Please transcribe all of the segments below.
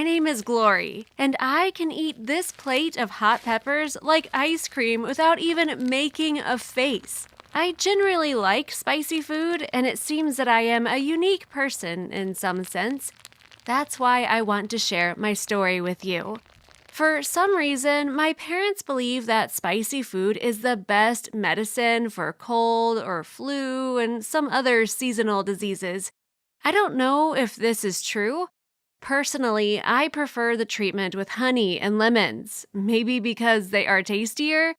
name is Glory, and I can eat this plate of hot peppers like ice cream without even making a face. I generally like spicy food, and it seems that I am a unique person in some sense. That's why I want to share my story with you. For some reason, my parents believe that spicy food is the best medicine for cold or flu and some other seasonal diseases. I don't know if this is true. Personally, I prefer the treatment with honey and lemons, maybe because they are tastier.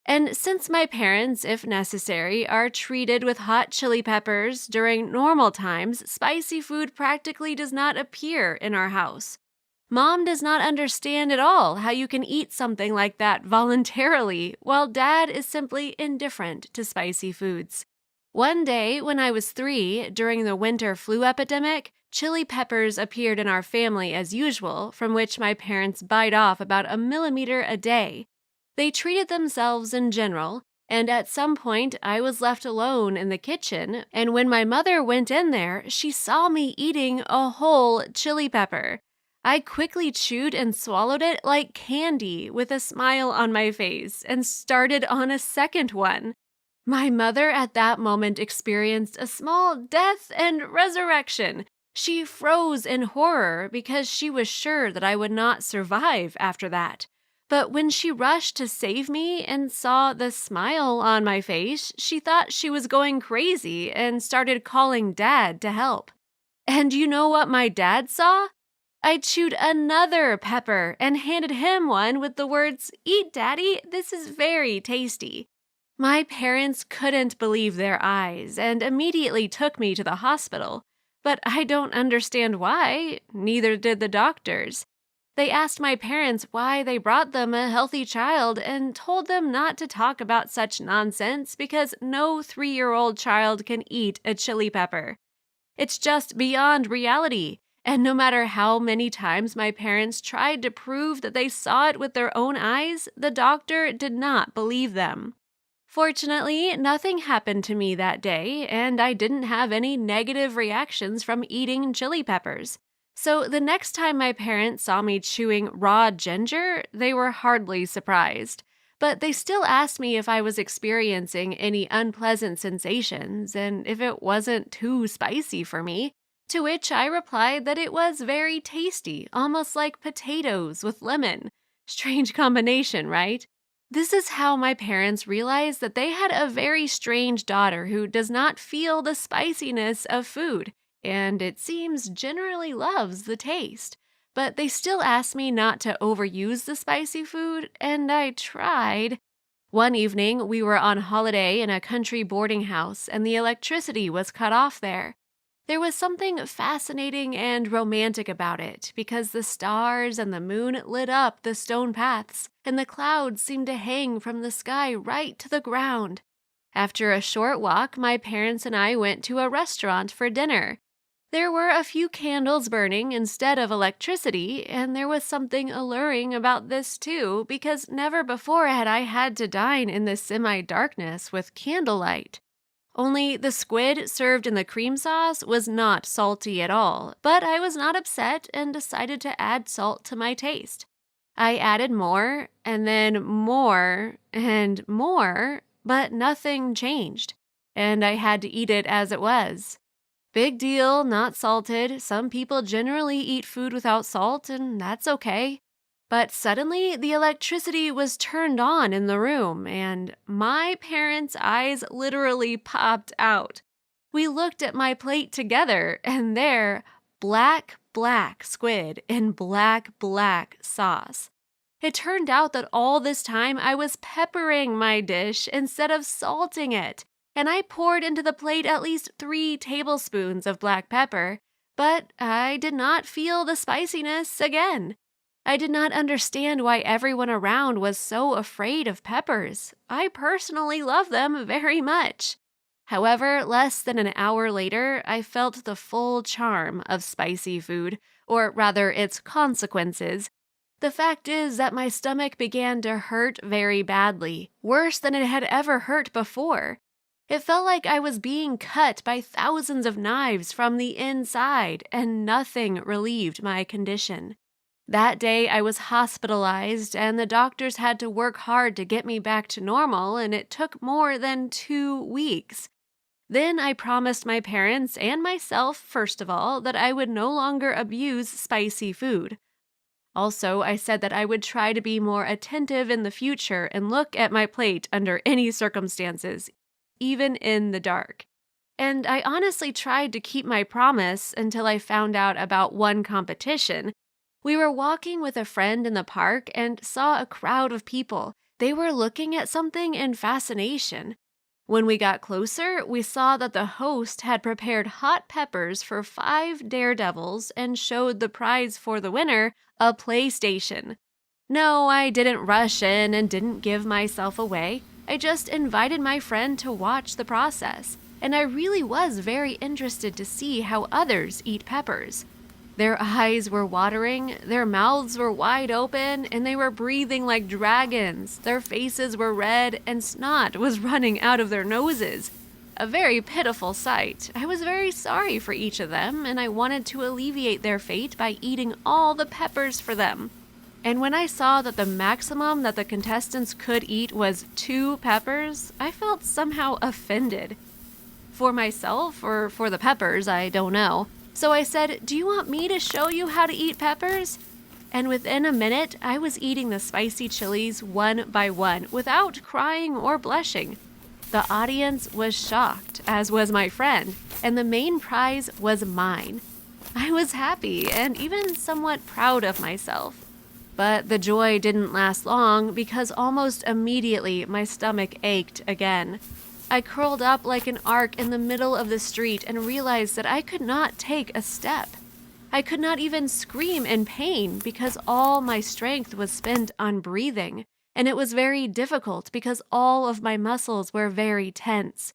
And since my parents, if necessary, are treated with hot chili peppers during normal times, spicy food practically does not appear in our house. Mom does not understand at all how you can eat something like that voluntarily, while Dad is simply indifferent to spicy foods. One day, when I was 3, during the winter flu epidemic, chili peppers appeared in our family as usual, from which my parents bite off about a millimeter a day. They treated themselves in general, and at some point I was left alone in the kitchen, and when my mother went in there, she saw me eating a whole chili pepper. I quickly chewed and swallowed it like candy with a smile on my face and started on a second one. My mother at that moment experienced a small death and resurrection. She froze in horror because she was sure that I would not survive after that. But when she rushed to save me and saw the smile on my face, she thought she was going crazy and started calling Dad to help. And you know what my dad saw? I chewed another pepper and handed him one with the words, "Eat, Daddy, this is very tasty." My parents couldn't believe their eyes and immediately took me to the hospital. But I don't understand why, neither did the doctors. They asked my parents why they brought them a healthy child and told them not to talk about such nonsense because no 3-year-old child can eat a chili pepper. It's just beyond reality. And no matter how many times my parents tried to prove that they saw it with their own eyes, the doctor did not believe them. Fortunately, nothing happened to me that day, and I didn't have any negative reactions from eating chili peppers. So the next time my parents saw me chewing raw ginger, they were hardly surprised. But they still asked me if I was experiencing any unpleasant sensations and if it wasn't too spicy for me. To which I replied that it was very tasty, almost like potatoes with lemon. Strange combination, right? This is how my parents realized that they had a very strange daughter who does not feel the spiciness of food, and it seems generally loves the taste. But they still asked me not to overuse the spicy food, and I tried. One evening, we were on holiday in a country boarding house, and the electricity was cut off there. There was something fascinating and romantic about it because the stars and the moon lit up the stone paths, and the clouds seemed to hang from the sky right to the ground. After a short walk, my parents and I went to a restaurant for dinner. There were a few candles burning instead of electricity, and there was something alluring about this too because never before had I had to dine in the semi-darkness with candlelight. Only the squid served in the cream sauce was not salty at all, but I was not upset and decided to add salt to my taste. I added more, and then more, and more, but nothing changed, and I had to eat it as it was. Big deal, not salted. Some people generally eat food without salt, and that's okay. But suddenly, the electricity was turned on in the room, and my parents' eyes literally popped out. We looked at my plate together, and there, black squid in black sauce. It turned out that all this time I was peppering my dish instead of salting it, and I poured into the plate at least 3 tablespoons of black pepper, but I did not feel the spiciness again. I did not understand why everyone around was so afraid of peppers. I personally love them very much. However, less than an hour later, I felt the full charm of spicy food, or rather its consequences. The fact is that my stomach began to hurt very badly, worse than it had ever hurt before. It felt like I was being cut by thousands of knives from the inside, and nothing relieved my condition. That day, I was hospitalized, and the doctors had to work hard to get me back to normal, and it took more than 2 weeks. Then I promised my parents and myself, first of all, that I would no longer abuse spicy food. Also, I said that I would try to be more attentive in the future and look at my plate under any circumstances, even in the dark. And I honestly tried to keep my promise until I found out about one competition. We were walking with a friend in the park and saw a crowd of people. They were looking at something in fascination. When we got closer, we saw that the host had prepared hot peppers for 5 daredevils and showed the prize for the winner, a PlayStation. No, I didn't rush in and didn't give myself away. I just invited my friend to watch the process, and I really was very interested to see how others eat peppers. Their eyes were watering, their mouths were wide open, and they were breathing like dragons. Their faces were red, and snot was running out of their noses. A very pitiful sight. I was very sorry for each of them, and I wanted to alleviate their fate by eating all the peppers for them. And when I saw that the maximum that the contestants could eat was 2 peppers, I felt somehow offended. For myself or for the peppers, I don't know. So I said, "Do you want me to show you how to eat peppers?" And within a minute, I was eating the spicy chilies one by one without crying or blushing. The audience was shocked, as was my friend, and the main prize was mine. I was happy and even somewhat proud of myself. But the joy didn't last long because almost immediately my stomach ached again. I curled up like an arc in the middle of the street and realized that I could not take a step. I could not even scream in pain because all my strength was spent on breathing, and it was very difficult because all of my muscles were very tense.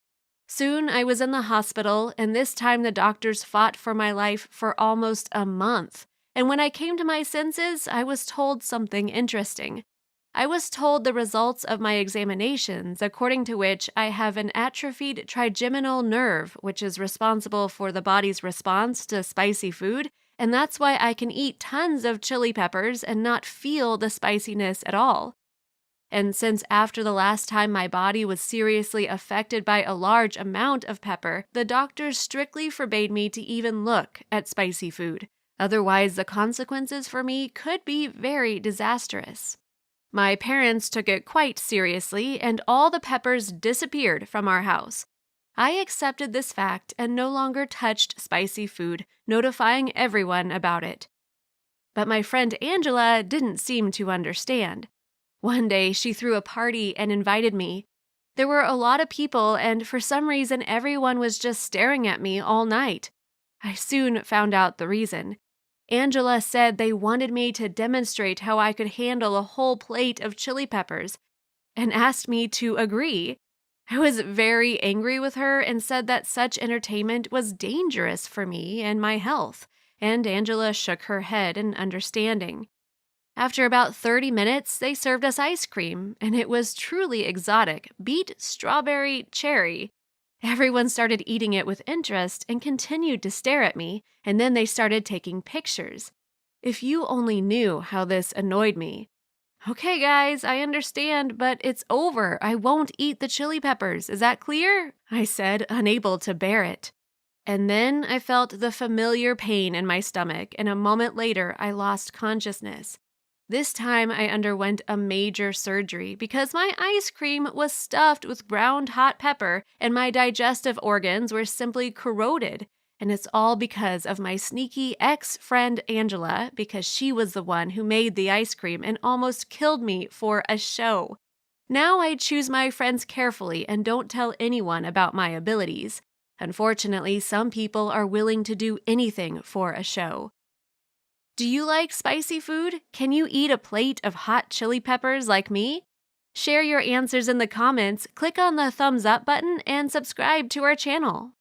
Soon I was in the hospital, and this time the doctors fought for my life for almost a month. And when I came to my senses, I was told something interesting. I was told the results of my examinations, according to which I have an atrophied trigeminal nerve, which is responsible for the body's response to spicy food, and that's why I can eat tons of chili peppers and not feel the spiciness at all. And since after the last time my body was seriously affected by a large amount of pepper, the doctors strictly forbade me to even look at spicy food. Otherwise, the consequences for me could be very disastrous. My parents took it quite seriously, and all the peppers disappeared from our house. I accepted this fact and no longer touched spicy food, notifying everyone about it. But my friend Angela didn't seem to understand. One day, she threw a party and invited me. There were a lot of people, and for some reason, everyone was just staring at me all night. I soon found out the reason. Angela said they wanted me to demonstrate how I could handle a whole plate of chili peppers and asked me to agree. I was very angry with her and said that such entertainment was dangerous for me and my health, and Angela shook her head in understanding. After about 30 minutes, they served us ice cream, and it was truly exotic, beet, strawberry, cherry. Everyone started eating it with interest and continued to stare at me, and then they started taking pictures. If you only knew how this annoyed me. "Okay, guys, I understand, but it's over. I won't eat the chili peppers. Is that clear?" I said, unable to bear it. And then I felt the familiar pain in my stomach, and a moment later, I lost consciousness. This time, I underwent a major surgery because my ice cream was stuffed with ground hot pepper and my digestive organs were simply corroded. And it's all because of my sneaky ex-friend Angela, because she was the one who made the ice cream and almost killed me for a show. Now I choose my friends carefully and don't tell anyone about my abilities. Unfortunately, some people are willing to do anything for a show. Do you like spicy food? Can you eat a plate of hot chili peppers like me? Share your answers in the comments, click on the thumbs up button, and subscribe to our channel.